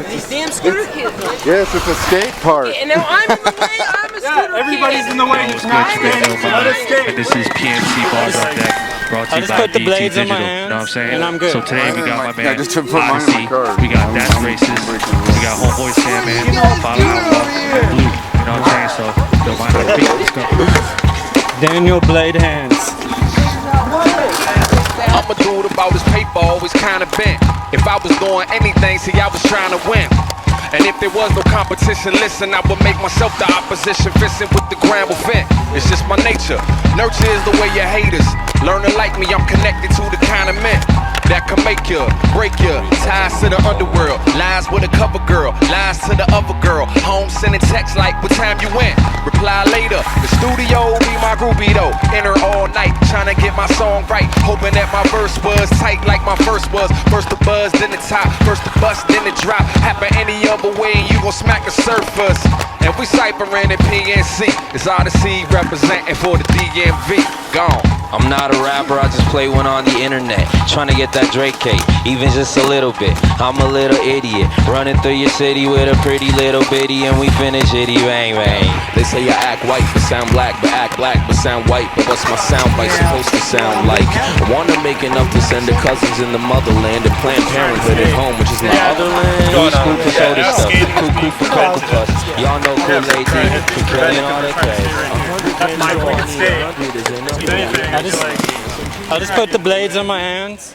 These damn scooter kids. Yes, it's a skate park. And now I'm in the way. I'm a scooter Everybody's kid. in the way. What's good, Let us skate. This is PNC Bars on Deck, brought to you by put the DT blades in Digital. my You hands, know what I'm saying? and I'm good. So today we got my man just put mine in my Odyssey, car. we got That's Racist, we got Homeboy Sandman, Follow Outlaw, and Blue. You know what I'm saying? So don't mind how to beat. Let's go. Daniel Blade Hands. I'm a dude about his paper, always kinda bent. If I was doing anything, see, I was trying to win. And if there was no competition, listen, I would make myself the opposition, fishing with the ground will fit. It's just my nature. Nurture is the way your haters learn to like me. I'm connected to the kind of men that can make you, break you. Ties to the underworld, lies with a cover girl, lies to the other girl. Home sending texts like, what time you went? Reply later. The studio be my groupie though. In her all night, trying to get my song right, hoping that my verse was tight like my first was. First the buzz, then the top. First the bust, then the drop. Happen any other way, and you gon' smack the surface. And we cyphering in PNC. It's Odyssey representing for the DMV. Gone. I'm not a rapper, I just play one on the internet. Trying to get that Drake cake, even just a little bit. I'm a little idiot, running through your city with a pretty little bitty, and we finish itty bang bang. They say I act white but sound black, but act black but sound white. But what's my sound bite supposed to sound like? I wanna make enough to send the cousins in the motherland and Planned Parenthood at home, which is my other land. Who's cool for soda stuff, cuckoo for Cocoa Puffs. Y'all know Kool-Aid D for killing all the craze. That's my wicked state. I just put the blades on my hands.